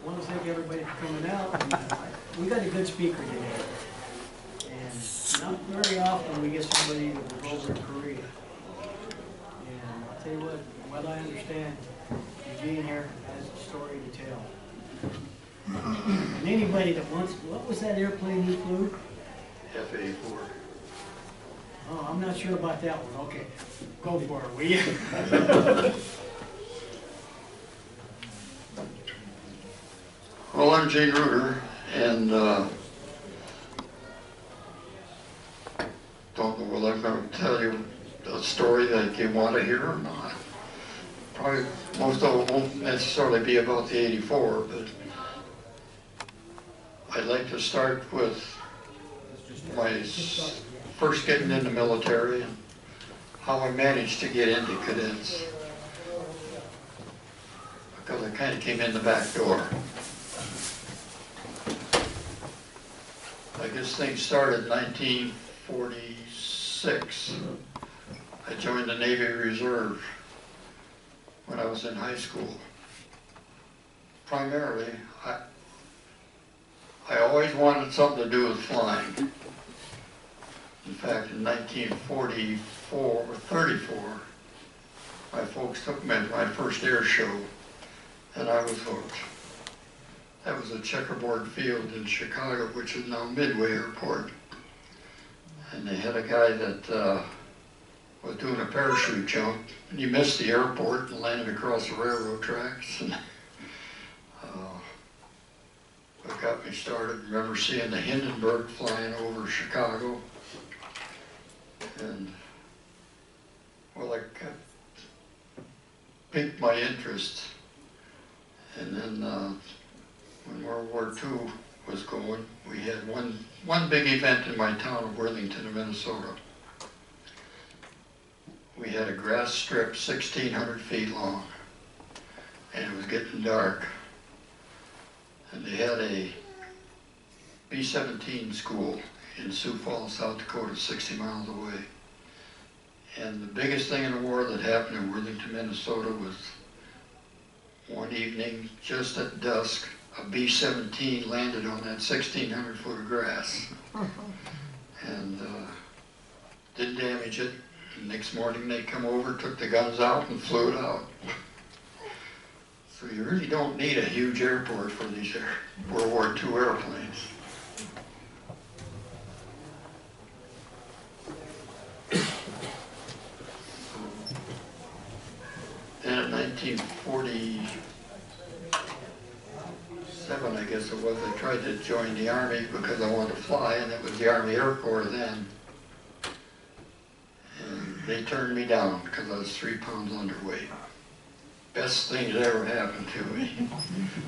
want to thank everybody for coming out. And, we got a good speaker today. And not very often we get somebody that was over in Korea. And I'll tell you what I understand, Eugene here has a story to tell. And anybody that wants, what was that airplane you flew? F-84. Oh, I'm not sure about that one. Okay, go for it, will you? Well, I'm Gene Reuter, and don't know whether I'm going to tell you a story that you want to hear or not. Probably most of it won't necessarily be about the 84, but I'd like to start with my first getting in the military and how I managed to get into cadets. Because I kind of came in the back door. I guess things started in 1946. I joined the Navy Reserve when I was in high school. Primarily, I always wanted something to do with flying. In fact, in 1944 or 34, my folks took me to my first air show, and I was hooked. That was a checkerboard field in Chicago, which is now Midway Airport. And they had a guy that was doing a parachute jump, and he missed the airport and landed across the railroad tracks. And, what got me started, I remember seeing the Hindenburg flying over Chicago. And, well, it piqued my interest. And then when World War II was going, we had one big event in my town of Worthington, Minnesota. We had a grass strip 1,600 feet long, and it was getting dark. And they had a B-17 school in Sioux Falls, South Dakota, 60 miles away. And the biggest thing in the war that happened in Worthington, Minnesota was one evening, just at dusk, a B-17 landed on that 1,600 foot of grass and didn't damage it. The next morning they come over, took the guns out and flew it out. So you really don't need a huge airport for these World War II airplanes. Then in 1947, I guess it was, I tried to join the Army because I wanted to fly, and it was the Army Air Corps then. And they turned me down because I was 3 pounds underweight. Best thing that ever happened to me.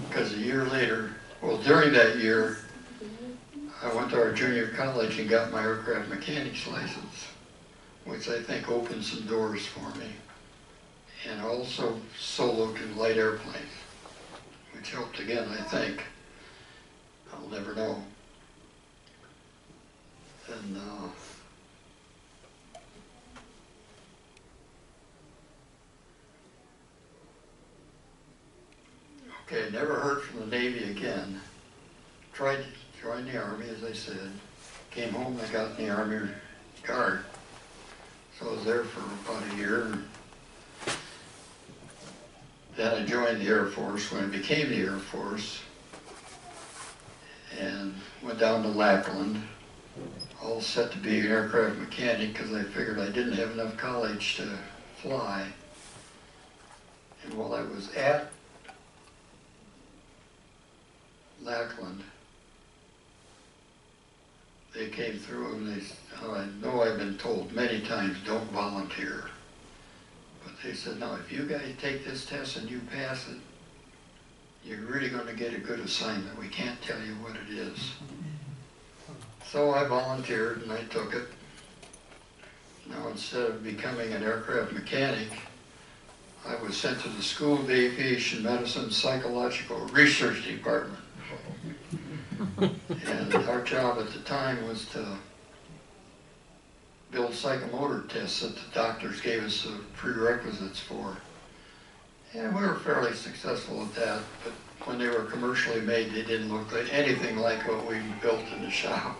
Because a year later, well, during that year, I went to our junior college and got my aircraft mechanic's license, which I think opened some doors for me. And also soloed in light airplanes, which helped again, I think. I'll never know. And okay, never heard from the Navy again. Tried to join the Army, as I said. Came home, I got in the Army Guard. So I was there for about a year. Then I joined the Air Force when I became the Air Force and went down to Lackland, all set to be an aircraft mechanic because I figured I didn't have enough college to fly. And while I was at Lackland, they came through and they said, oh, I know I've been told many times, don't volunteer. But they said, no, if you guys take this test and you pass it, you're really going to get a good assignment. We can't tell you what it is. So I volunteered and I took it. Now instead of becoming an aircraft mechanic, I was sent to the School of Aviation Medicine Psychological Research Department. And our job at the time was to build psychomotor tests that the doctors gave us the prerequisites for. And we were fairly successful at that, but when they were commercially made, they didn't look like anything like what we built in the shop.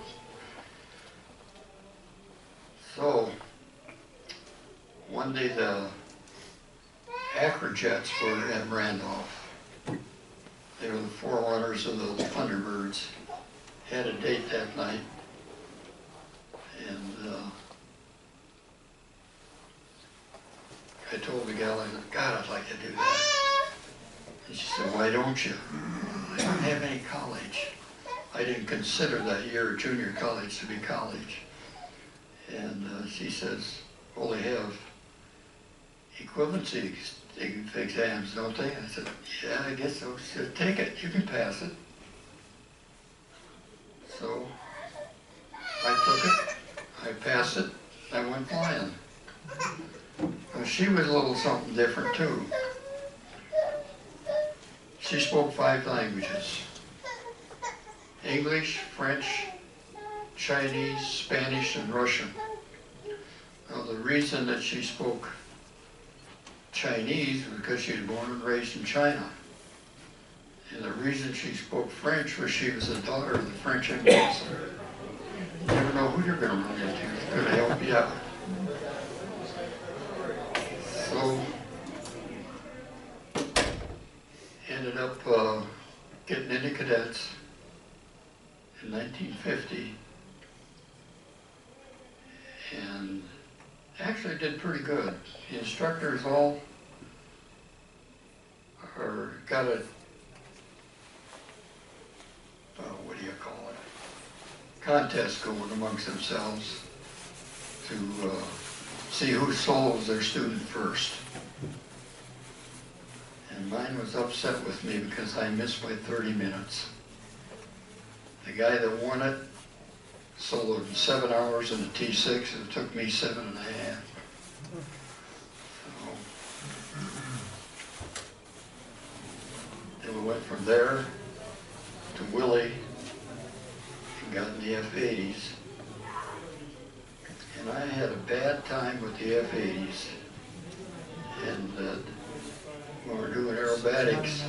So, one day the Acrojets were at Randolph. They were the forerunners of the Thunderbirds. Had a date that night, and I told the gal, I said, God, I'd like to do that. And she said, why don't you? I don't have any college. I didn't consider that year junior college to be college. And she says, well, they have equivalency exams, don't they? I said, yeah, I guess so. She said, take it, you can pass it. So I took it, I passed it, I went flying. Well, she was a little something different too. She spoke 5 languages: English, French, Chinese, Spanish, and Russian. Now the reason that she spoke Chinese was because she was born and raised in China. And the reason she spoke French was she was the daughter of the French ambassador. You never know who you're going to run into. It's going to help you out. So, ended up getting into cadets in 1950, and actually did pretty good. The instructors all got a what do you call it, contest going amongst themselves to see who solos their student first. And mine was upset with me because I missed by 30 minutes. The guy that won it soloed in 7 hours in a T6, and it took me 7.5. Then we went from there to Willie and got in the F-80s. And I had a bad time with the F-80s. And when we're doing aerobatics,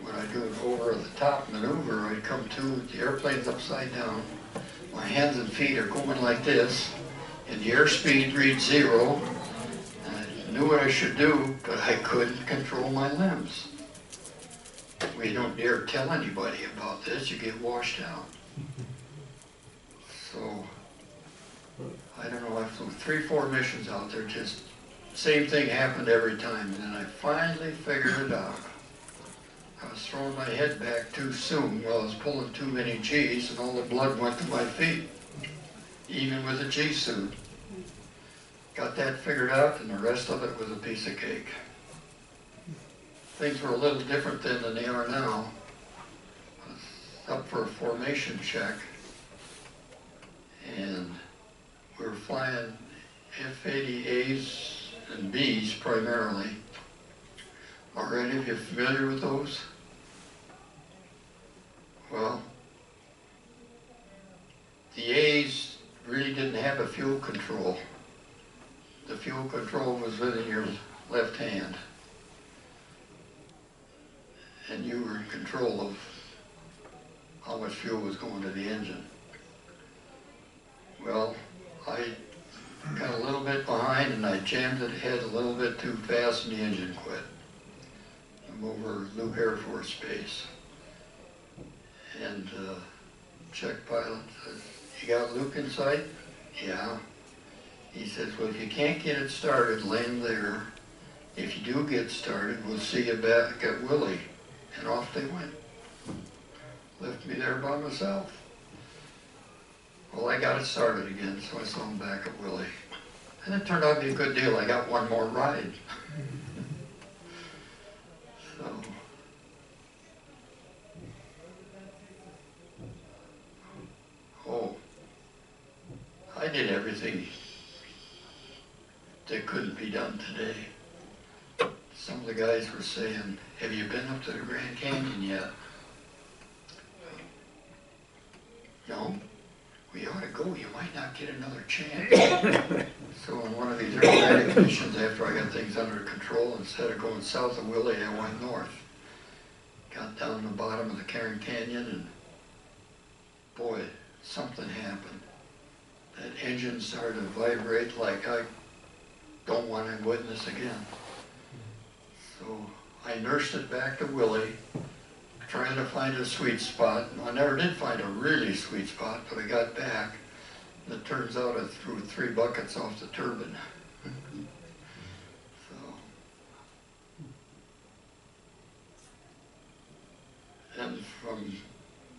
when I do an over-the-top maneuver, I come to, the airplane's upside down, my hands and feet are going like this, and the airspeed reads 0, and I knew what I should do, but I couldn't control my limbs. We don't dare tell anybody about this, you get washed out. So, I don't know, I flew 3-4 missions out there, just same thing happened every time, and then I finally figured it out. I was throwing my head back too soon while I was pulling too many G's, and all the blood went to my feet, even with a G suit. Got that figured out, and the rest of it was a piece of cake. Things were a little different then than they are now. I was up for a formation check, and we were flying F-80As and Bs primarily. Are any of you familiar with those? Well, the A's really didn't have a fuel control. The fuel control was within your left hand, and you were in control of how much fuel was going to the engine. Well, I got a little bit behind and I jammed it ahead a little bit too fast and the engine quit. I'm over Luke Air Force Base. And check pilot says, you got Luke in sight? Yeah. He says, well, if you can't get it started, land there. If you do get started, we'll see you back at Willie. And off they went. Left me there by myself. Well, I got it started again, so I saw him back at Willie. And it turned out to be a good deal. I got one more ride. So, oh, I did everything that couldn't be done today. Some of the guys were saying, have you been up to the Grand Canyon yet? No. We ought to go, you might not get another chance. So on one of these aerobatic missions, after I got things under control, instead of going south of Willie, I went north. Karen Canyon, and boy, something happened. That engine started to vibrate like I don't want to witness again. So I nursed it back to Willie, trying to find a sweet spot. I never did find a really sweet spot, but I got back. And it turns out I threw 3 buckets off the turbine. So, and from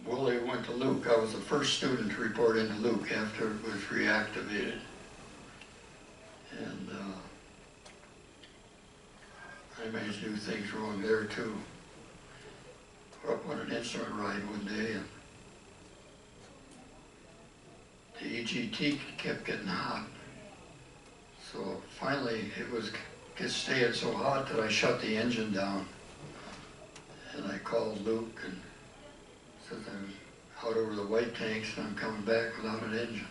Willie went to Luke. I was the first student to report into Luke after it was reactivated. And I managed to do things wrong there too. We're up on an instrument ride one day, and the EGT kept getting hot. So finally it was staying so hot that I shut the engine down. And I called Luke and said, I'm out over the white tanks and I'm coming back without an engine.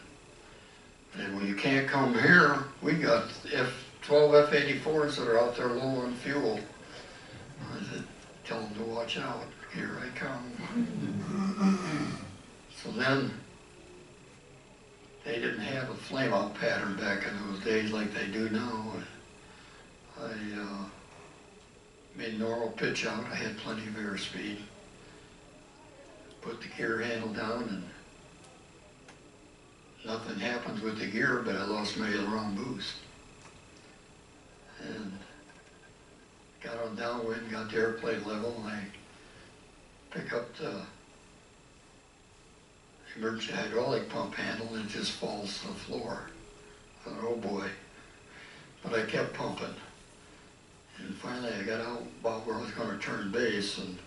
And well, you can't come here. We got 12 F-84s that are out there low on fuel. I said, tell them to watch out. Here I come. So then, they didn't have a flame-out pattern back in those days like they do now. I made normal pitch out. I had plenty of airspeed. Put the gear handle down, and nothing happens with the gear, but I lost my aileron boost. And got on downwind, got the airplane level, and I pick up the emergency hydraulic pump handle, and it just falls to the floor. I thought, oh boy. But I kept pumping. And finally I got out about where I was going to turn base, and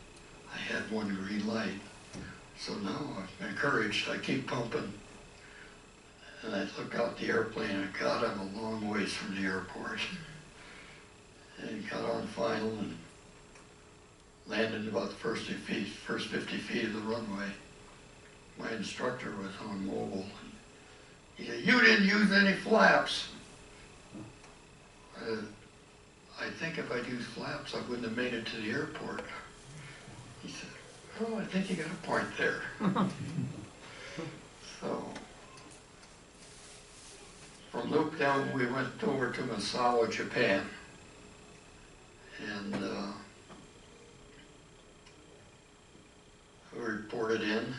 I had one green light. So now I'm encouraged. I keep pumping. And I look out the airplane, and God, I'm a long ways from the airport. And got on final and landed about the first 50 feet of the runway. My instructor was on mobile. He said, you didn't use any flaps. I think if I'd used flaps, I wouldn't have made it to the airport. He said, oh, I think you got a point there. So, from Luke down, we went over to Misawa, Japan. And we reported in.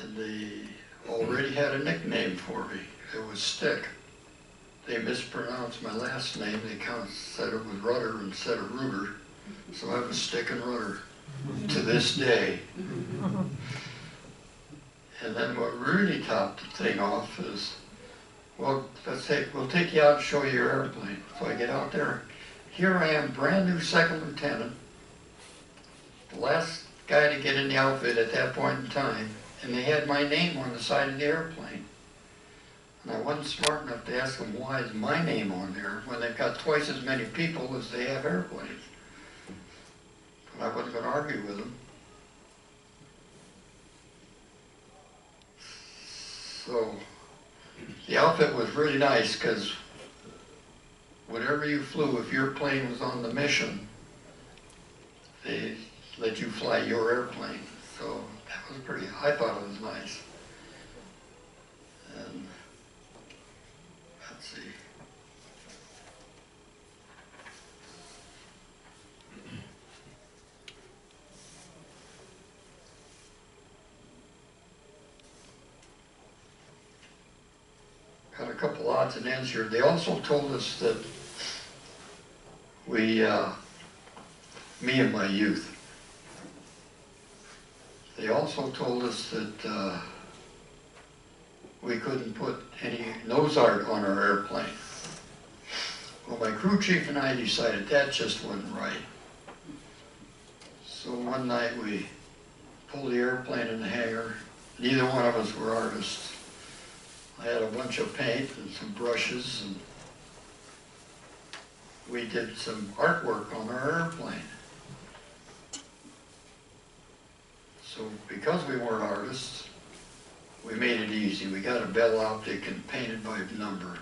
And they already had a nickname for me. It was Stick. They mispronounced my last name. They said it was Rudder instead of Reuter. So I was Stick and Rudder to this day. And then what really topped the thing off is, well, we'll take you out and show you your airplane. So I get out there. Here I am, brand new second lieutenant, the last guy to get in the outfit at that point in time. And they had my name on the side of the airplane. And I wasn't smart enough to ask them why is my name on there when they've got twice as many people as they have airplanes. But I wasn't going to argue with them. So the outfit was really nice because whenever you flew, if your plane was on the mission, they let you fly your airplane. So that was pretty, I thought it was nice. And let's see. Got a couple odds and ends here. They also told us that me and my youth, they also told us that we couldn't put any nose art on our airplane. Well, my crew chief and I decided that just wasn't right. So one night we pulled the airplane in the hangar. Neither one of us were artists. I had a bunch of paint and some brushes, and we did some artwork on our airplane. So because we weren't artists, we made it easy. We got a Bell Optic and painted by number.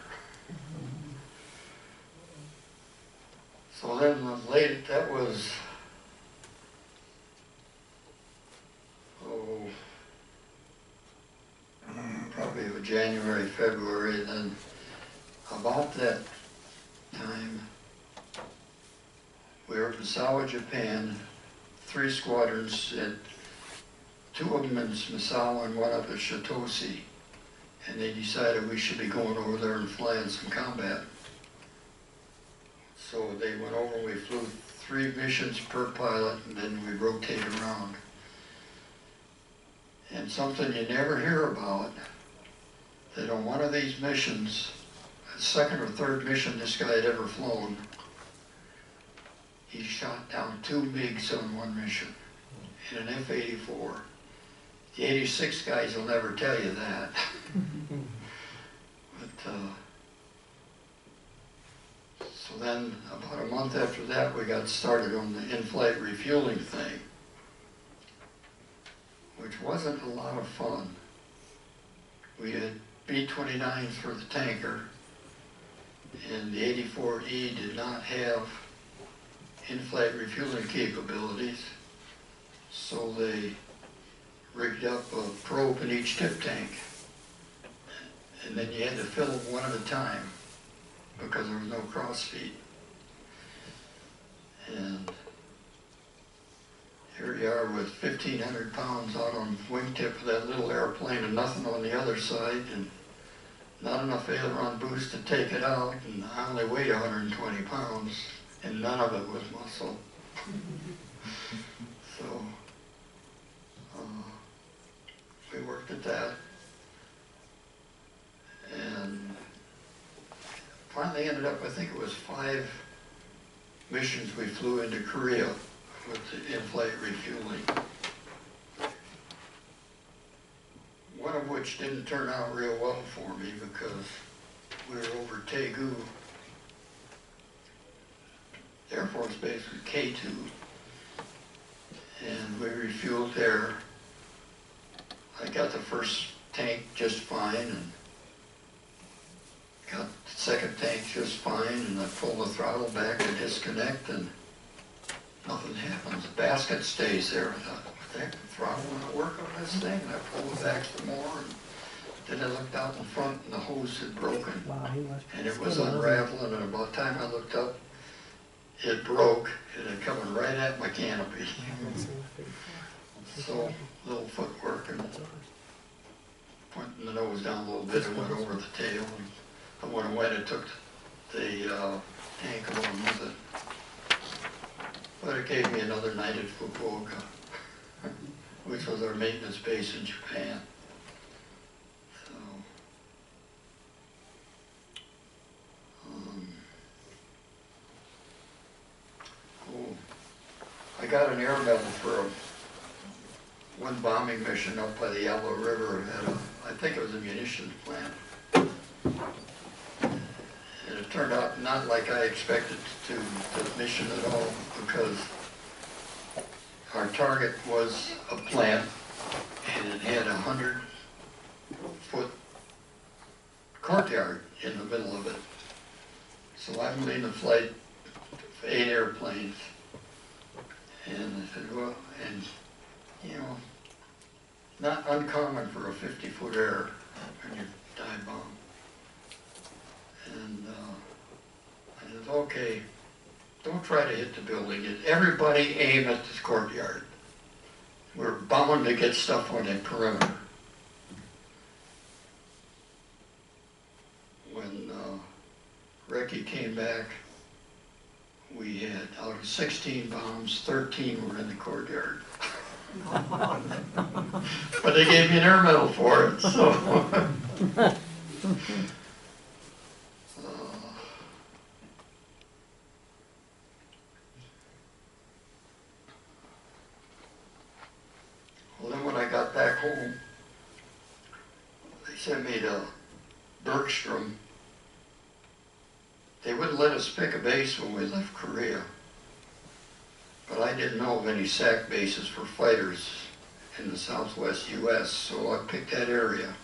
So then late, that was, oh, probably January, February, and then about that time, we were in Misawa, Japan, 3 squadrons, and 2 of them in Misawa and 1 up at Shitosi. And they decided we should be going over there and flying some combat. So they went over and we flew 3 missions per pilot, and then we rotated around. And something you never hear about, that on one of these missions, the 2nd or 3rd mission this guy had ever flown, he shot down 2 MiGs on one mission in an F-84. The 86 guys will never tell you that. But, so then about a month after that, we got started on the in-flight refueling thing, which wasn't a lot of fun. We had B-29s for the tanker, and the 84E did not have in-flight refueling capabilities, so they rigged up a probe in each tip tank, and then you had to fill them one at a time because there was no cross feed. And here you are with 1,500 pounds out on wingtip of that little airplane and nothing on the other side, and not enough aileron boost to take it out, and I only weighed 120 pounds, and none of it was muscle. So we worked at that, and finally ended up, I think it was 5 missions we flew into Korea with the in-flight refueling. One of which didn't turn out real well for me because we were over Daegu Air Force Base with K2, and we refueled there. I got the first tank just fine, and got the second tank just fine, and I pulled the throttle back to disconnect, and nothing happens. The basket stays there. I thought, what the heck, the throttle won't work on this thing? And I pulled it back some more, and then I looked out in front, and the hose had broken. Wow, And it was unraveling, and about the time I looked up, it broke, and it coming right at my canopy. So, little footwork, and pointing the nose down a little bit, it went over the tail, and when it went, it took the tank along with it. But it gave me another night at Fukuoka, which was our maintenance base in Japan. So, I got an air medal for one bombing mission up by the Yellow River at I think it was a munitions plant. And it turned out not like I expected the mission at all, because our target was a plant and it had 100-foot courtyard in the middle of it. So I'm leading a flight of 8 airplanes, and I said, well, and you know, not uncommon for a 50-foot error when you dive bomb. And I said, okay, don't try to hit the building. Everybody aim at this courtyard. We're bound to get stuff on that perimeter. When Recce came back, we had, out of 16 bombs, 13 were in the courtyard. But they gave me an air medal for it, so. Well, then when I got back home, they sent me to Bergstrom. They wouldn't let us pick a base when we left Korea. But I didn't know of any SAC bases for fighters in the southwest U.S., so I picked that area.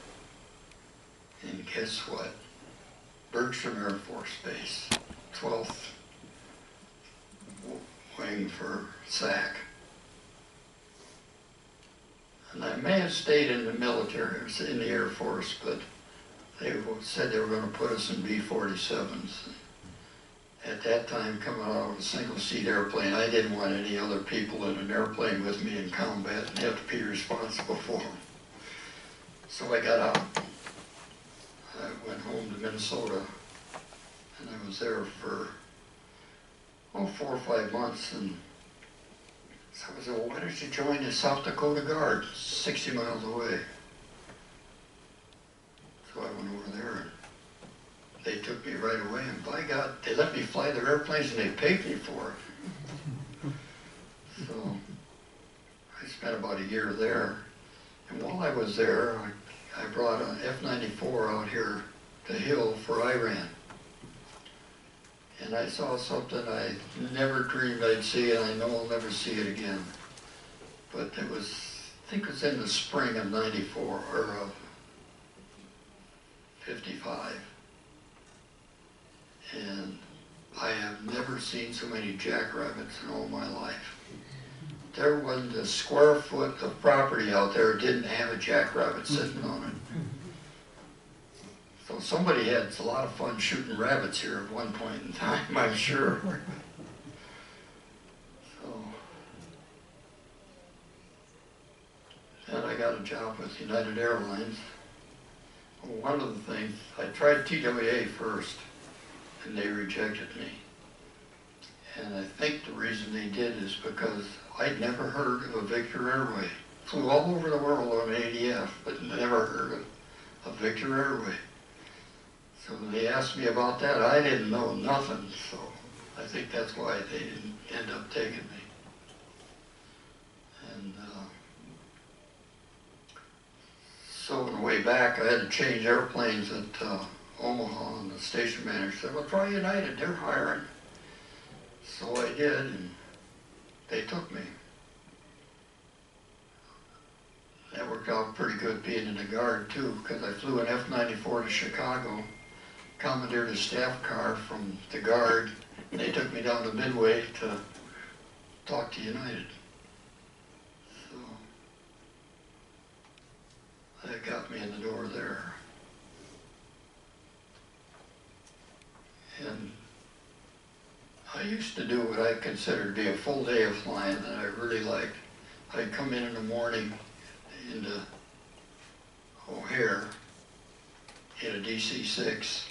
And guess what? Bergstrom Air Force Base, 12th wing for SAC. And I may have stayed in the military, I was in the Air Force, but they said they were going to put us in B-47s. At that time, coming out of a single-seat airplane, I didn't want any other people in an airplane with me in combat and have to be responsible for them. So I got out. I went home to Minnesota, and I was there for 4 or 5 months. And so I said, well, why don't you join the South Dakota Guard, 60 miles away? So I went over there, and they took me right away, and by God, they let me fly their airplanes and they paid me for it. So I spent about a year there. And while I was there, I brought an F-94 out here to Hill for Iran. And I saw something I never dreamed I'd see, and I know I'll never see it again. But it was, I think it was in the spring of 94, or of 55. And I have never seen so many jackrabbits in all my life. There wasn't a square foot of property out there that didn't have a jackrabbit sitting on it. So somebody had a lot of fun shooting rabbits here at one point in time, I'm sure. So then I got a job with United Airlines. Well, one of the things, I tried TWA first, and they rejected me. And I think the reason they did is because I'd never heard of a Victor Airway. Flew all over the world on ADF, but never heard of Victor Airway. So when they asked me about that, I didn't know nothing, so I think that's why they didn't end up taking me. And so on the way back, I had to change airplanes at Omaha, and the station manager said, well, try United, they're hiring. So I did, and they took me. That worked out pretty good being in the Guard too, because I flew an F-94 to Chicago, commandeered a staff car from the Guard, and they took me down to Midway to talk to United. So that got me in the door there. And I used to do what I considered to be a full day of flying that I really liked. I'd come in the morning into O'Hare in a DC-6,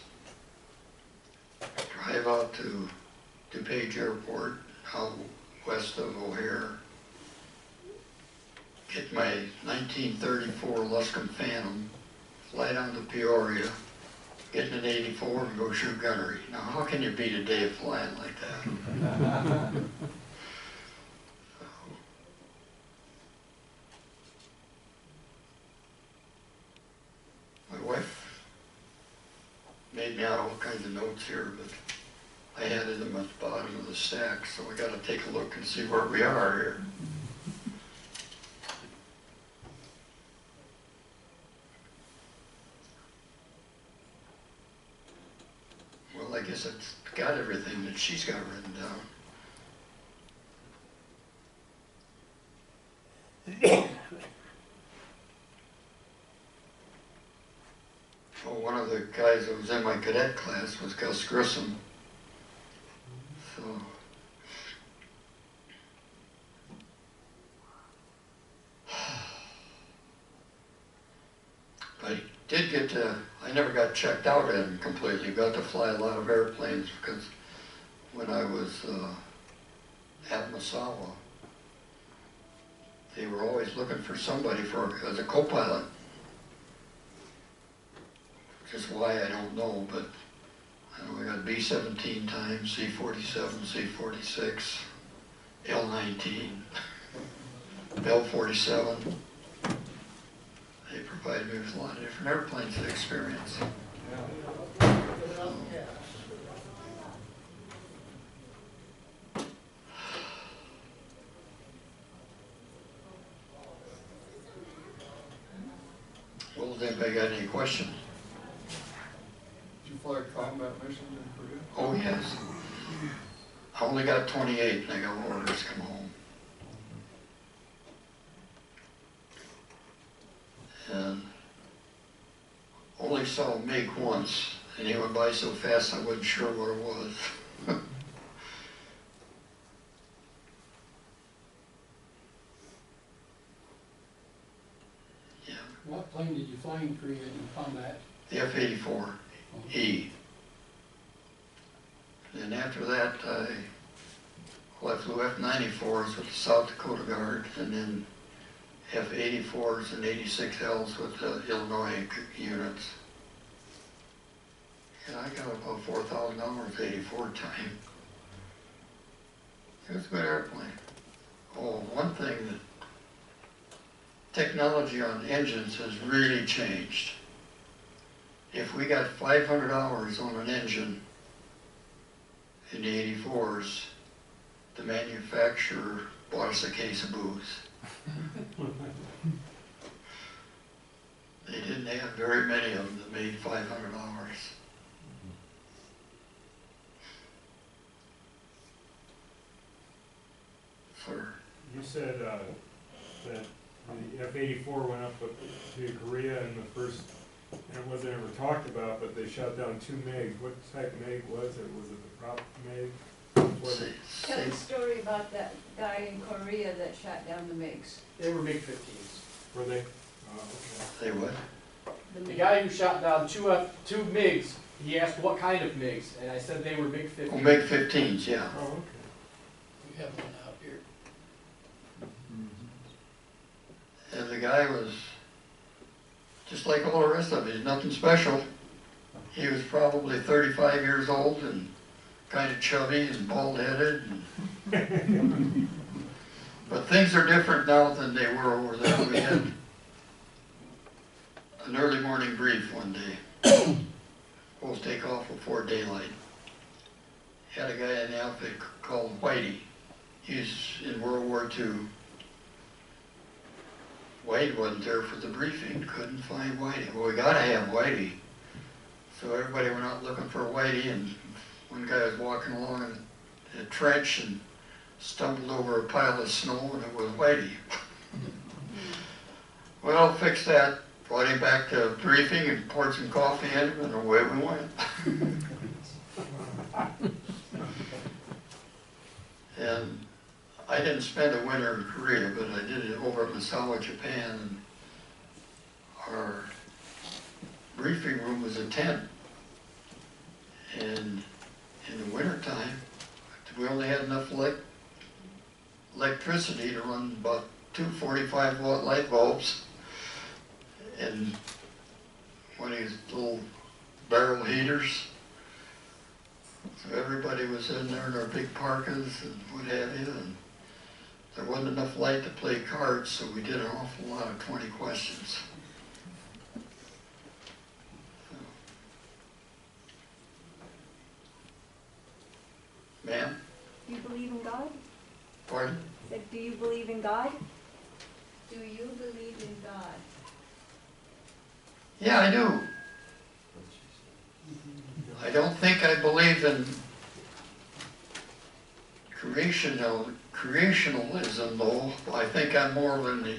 drive out to DuPage Airport out west of O'Hare, get my 1934 Luscombe Phantom, fly down to Peoria, get in an 84 and go shoot gunnery. Now, how can you beat a day of flying like that? My wife made me out all kinds of notes here, but I had it at the bottom of the stack, so we got to take a look and see where we are here. Well, I guess it's got everything that she's got written down. Well, one of the guys that was in my cadet class was Gus Grissom. So, but he did get to, I never got checked out at him completely. Got to fly a lot of airplanes because when I was at Masawa, they were always looking for somebody as a co-pilot. Just why, I don't know, but I know I got B-17 times, C-47, C-46, L-19, Bell-47. They provided me with a lot of different airplanes to experience. Well, has anybody got any questions? Did you fly combat missions in Korea? Oh, yes. I only got 28 and I got orders. pilots come home. And only saw a MiG once, and he went by so fast I wasn't sure what it was. Yeah, What plane did you fly in Korea in combat? the F-84E. And after that, I flew F-94s with the South Dakota Guard, and then F-84s and 86Ls with the Illinois units. And I got about $4,000 84 time. It was a good airplane. Oh, one thing that technology on engines has really changed. If we got 500 hours on an engine in the 84s, the manufacturer bought us a case of booze. They didn't have very many of them that made 500 hours. Sir. You said that the F-84 went up to Korea in the first, and it wasn't ever talked about, but they shot down 2 MiGs. What type of MiG was it? Was it the prop MiG? Tell the story about that guy in Korea that shot down the MiGs. They were MiG-15s. Were they? Oh, okay. They what? The guy who shot down two MiGs, he asked what kind of MiGs, and I said they were MiG-15s. Oh, MiG-15s, yeah. Oh, okay. We have one out here. And the guy was just like all the rest of it, nothing special. He was probably 35 years old and kind of chubby and bald-headed. But things are different now than they were over there. We had an early morning brief one day. We'll take off before daylight. Had a guy in the outfit called Whitey. He's in World War II. Whitey wasn't there for the briefing, couldn't find Whitey. Well, we gotta have Whitey. So everybody went out looking for Whitey, and one guy was walking along in a trench and stumbled over a pile of snow, and it was Whitey. Well, fixed that, brought him back to briefing and poured some coffee in him, and away we went. And I didn't spend a winter in Korea, but I did it over at Misawa, Japan, and our briefing room was a tent. And in the wintertime, we only had enough electricity to run about 2 45-watt light bulbs and one of these little barrel heaters. So everybody was in there in their big parkas and what have you, and there wasn't enough light to play cards, so we did an awful lot of 20 questions. Ma'am? Do you believe in God? Pardon? I said, do you believe in God? Do you believe in God? Yeah, I do. I don't think I believe in creationalism, though. I think I'm more of an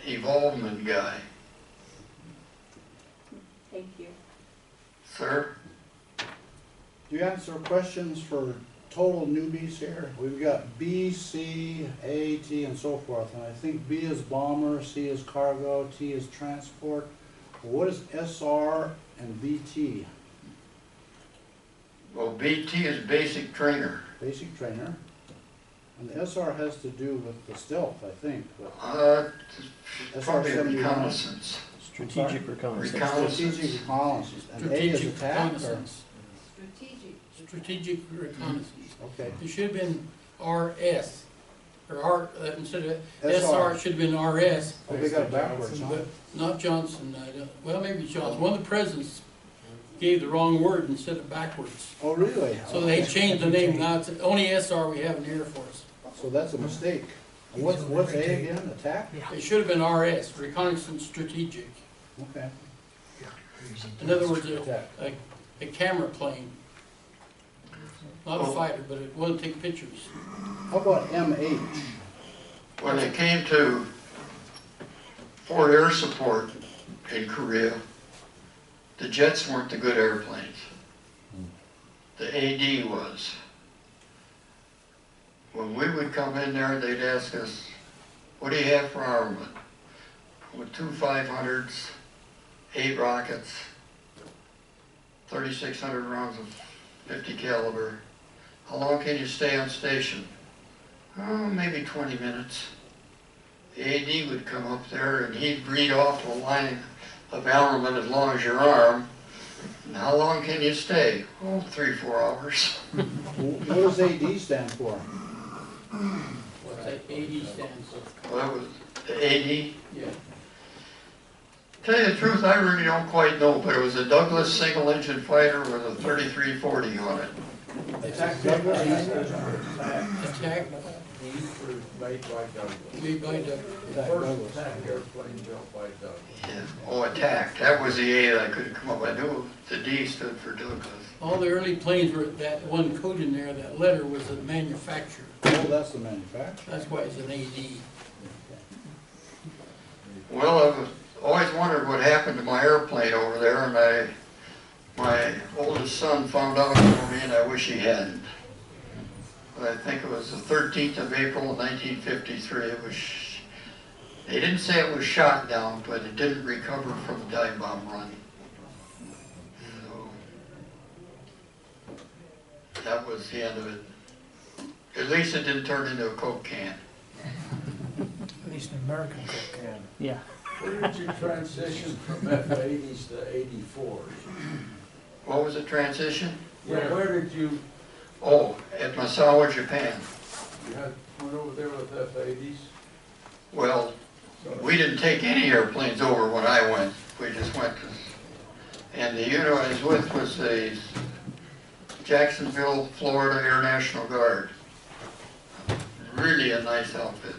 evolvement guy. Thank you. Sir? Do you answer questions for total newbies here? We've got B, C, A, T, and so forth. And I think B is bomber, C is cargo, T is transport. What is SR and BT? Well, BT is basic trainer. Basic trainer. And the SR has to do with the stealth, I think. But Probably SR-71. reconnaissance. Strategic reconnaissance. strategic reconnaissance. And A is Strategic attack? Or? reconnaissance. Strategic reconnaissance. Okay. It should have been RS, or R, instead of SR. SR, it should have been RS, Oh, they got it backwards, huh? but not Johnson. Well, maybe Johnson. One of the presidents gave the wrong word instead of backwards. Oh, really? So they changed the name. Now it's only SR we have in the Air Force. So that's a mistake. And what's A again? Attack? It should have been RS, reconnaissance strategic. Okay. In other words, Attack. a camera plane. Not a fighter, but it will take pictures. How about MH? When it came to Fort Air Support in Korea, the jets weren't the good airplanes. The AD was. When we would come in there, they'd ask us, what do you have for armament? With 2 500s, 8 rockets, 3,600 rounds of 50 caliber. How long can you stay on station? Oh, maybe 20 minutes. The AD would come up there and he'd read off a line of armament as long as your arm. And how long can you stay? Oh, 3 4 hours. What does AD stand for? What's that AD stands for? Well, that was the AD. Yeah. Tell you the truth, I really don't quite know, but it was a Douglas single-engine fighter with a 3340 on it. Attack. Made by Douglas. Yeah. Oh, attack. That was the A that I couldn't come up. I knew the D stood for Douglas. All the early planes were, that one code in there, that letter was the manufacturer. Oh, that's the manufacturer. That's why it's an AD. Well, I've always wondered what happened to my airplane over there, and my oldest son found out for me, and I wish he hadn't. But I think it was the 13th of April, 1953. It was, they didn't say it was shot down, but it didn't recover from the dive bomb run. So that was the end of it. At least it didn't turn into a Coke can. At least an American Coke can. Yeah. Where did you transition from F-80s to 84s? What was the transition? Yeah, where did you, Oh, at Misawa, Japan. you went over there with F-80s? Well, we didn't take any airplanes over when I went. We just went to, and the unit I was with was the Jacksonville, Florida Air National Guard. Really a nice outfit.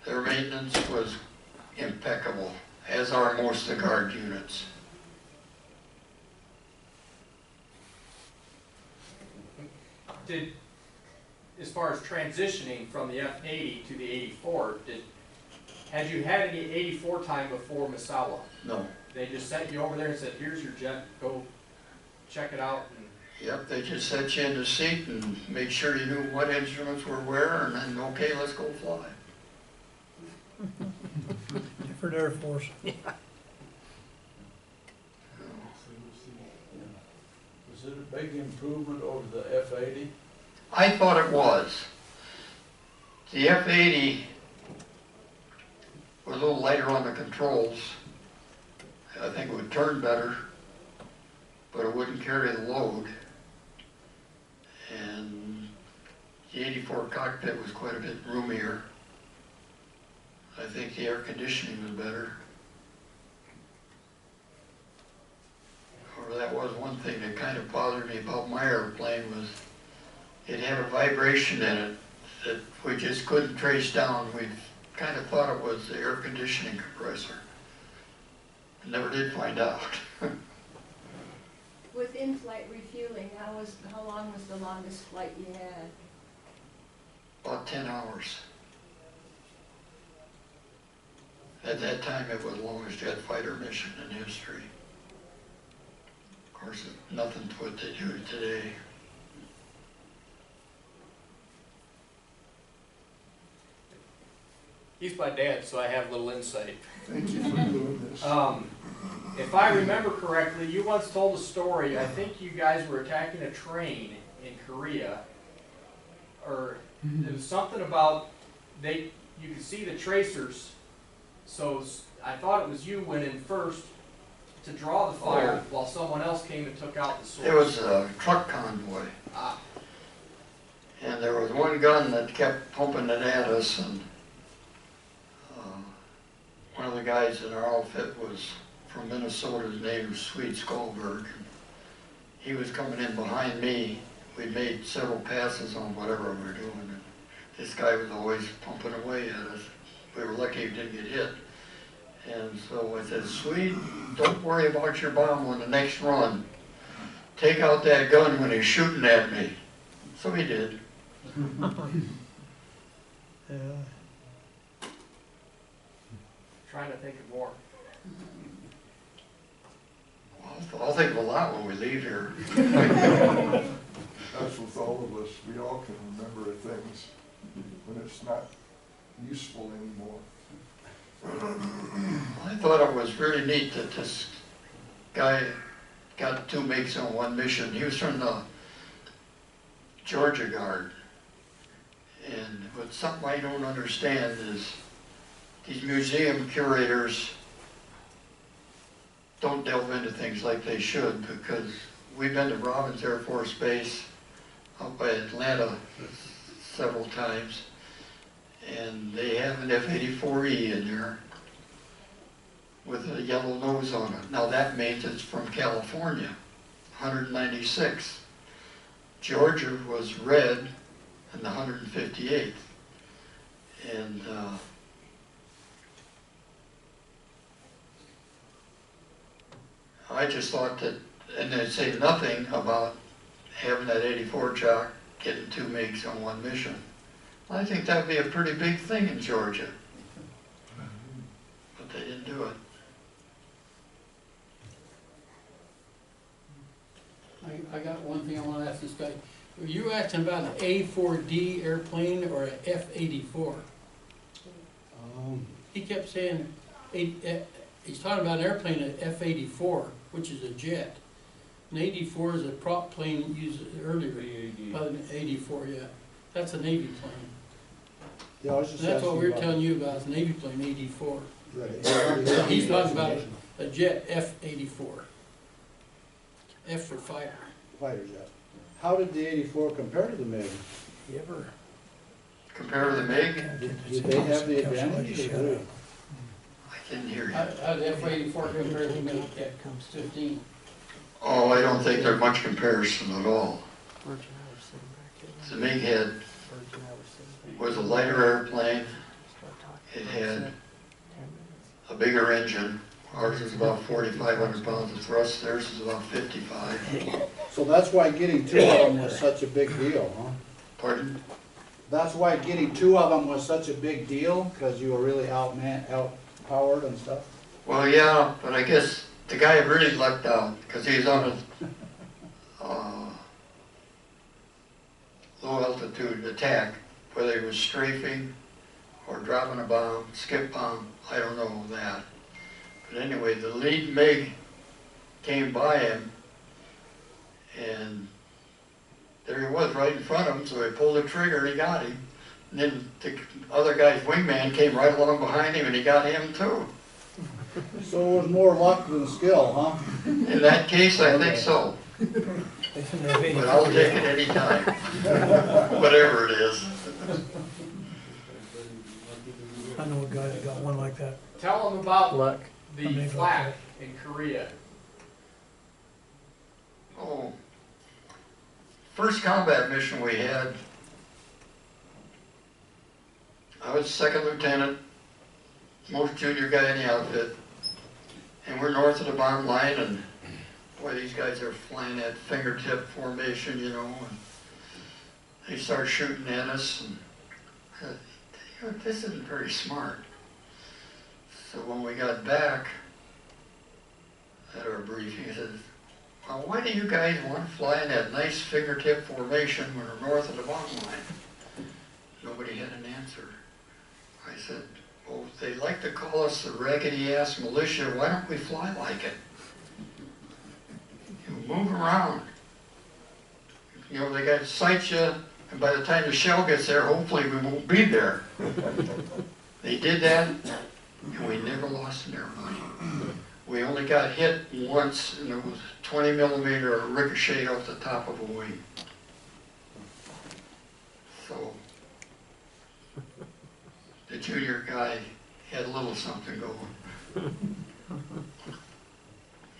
Their maintenance was impeccable, as are most of the Guard units. Did, as far as transitioning from the F-80 to the 84, had you had any 84 time before Misawa? No. They just sent you over there and said, here's your jet, go check it out. And Yep, they just set you in the seat and made sure you knew what instruments were where, and then, okay, let's go fly. Different Air Force. Was it a big improvement over the F-80? I thought it was. The F-80 was a little lighter on the controls. I think it would turn better, but it wouldn't carry the load. And the 84 cockpit was quite a bit roomier. I think the air conditioning was better. However, that was one thing that kind of bothered me about my airplane was it had a vibration in it that we just couldn't trace down. We kind of thought it was the air conditioning compressor. Never did find out. With in-flight refueling, how long was the longest flight you had? About 10 hours. At that time, it was the longest jet fighter mission in history. Of course, nothing to what they do today. he's my dad, so I have a little insight. Thank you for doing this. If I remember correctly, you once told a story, I think you guys were attacking a train in Korea, or it was something about you could see the tracers, so I thought it was you went in first to draw the fire while someone else came and took out the source. It was a truck convoy. Ah. And there was one gun that kept pumping it at us, and one of the guys in our outfit was from Minnesota. His name was Sweet Skolberg. He was coming in behind me. We made several passes on whatever we were doing, and this guy was always pumping away at us. We were lucky he didn't get hit. And so I said, Sweet, don't worry about your bomb on the next run. take out that gun when he's shooting at me. So he did. Trying to think of more. I'll think of a lot when we leave here. That's with all of us. We all can remember things when it's not useful anymore. I thought it was really neat that this guy got 2 MiGs on one mission. He was from the Georgia Guard. And but something I don't understand is these museum curators don't delve into things like they should, because we've been to Robbins Air Force Base out by Atlanta several times, and they have an F-84E in there with a yellow nose on it. Now that means it's from California, 196. Georgia was red in the 158th. And I just thought that, and they say nothing about having that 84 jock getting 2 MiGs on one mission. I think that would be a pretty big thing in Georgia. But they didn't do it. I got one thing I want to ask this guy. Were you asking about an A4D airplane or an F-84? He kept saying, he's talking about an airplane, an F-84, which is a jet. An 84 is a prop plane used earlier. An 84, yeah. That's a Navy plane. Yeah, I was And just that's what asking we were about- telling you about, is Navy plane 84. Right. He's talking about a jet F-84. F for fighter. Fighter jet. How did the 84 compare to the MiG? Compare to the MiG, Did they have the advantage? or did we? I didn't hear you. How did F-84 compare to the F-15? Oh, I don't think there's much comparison at all. The MiG was a lighter airplane. It had a bigger engine. Ours is about 4,500 pounds of thrust, theirs is about 55. So that's why getting 2 of them was such a big deal, huh? Pardon? That's why getting 2 of them was such a big deal, because you were really outpowered and stuff? Well, yeah, but I guess the guy really lucked out, because he was on a low altitude attack, whether he was strafing or dropping a bomb, skip bomb, I don't know that. But anyway, the lead MiG came by him, and there he was right in front of him, so he pulled the trigger and he got him. And then the other guy's wingman came right along behind him and he got him too. So it was more luck than skill, huh? In that case, I think so. But I'll take it any time, whatever it is. I know a guy that got one like that. Tell them about Luck. the flak in Korea. Oh, first combat mission we had, I was second lieutenant, most junior guy in the outfit, and we're north of the bomb line, and boy, these guys are flying that fingertip formation, you know, and they start shooting at us, and I said, you know, this isn't very smart. So when we got back at our briefing, he says, well, why do you guys want to fly in that nice fingertip formation when we're north of the bomb line? Nobody had an answer. I said, well, they like to call us the raggedy-ass militia. Why don't we fly like it? You move around. You know, they got to sight you, and by the time the shell gets there, hopefully we won't be there. They did that, and we never lost an airplane. We only got hit once, and it was 20 millimeter ricochet off the top of a wing. So the junior guy had a little something going.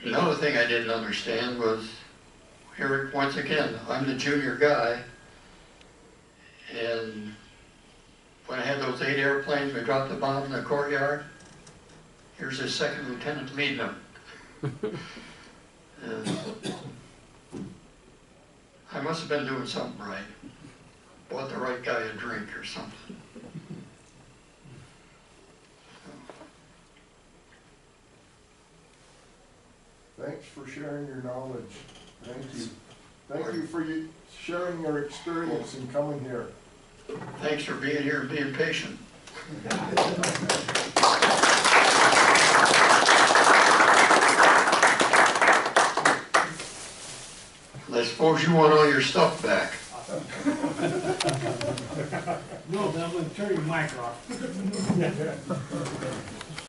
Another thing I didn't understand was, here once again, I'm the junior guy, and when I had those 8 airplanes, we dropped the bomb in the courtyard. Here's the second lieutenant leading them. And I must have been doing something right. Bought the right guy a drink or something. Thanks for sharing your knowledge. Thank you. Thank you for sharing your experience and coming here. Thanks for being here and being patient. I suppose you want all your stuff back. No, then I'm gonna turn your mic off.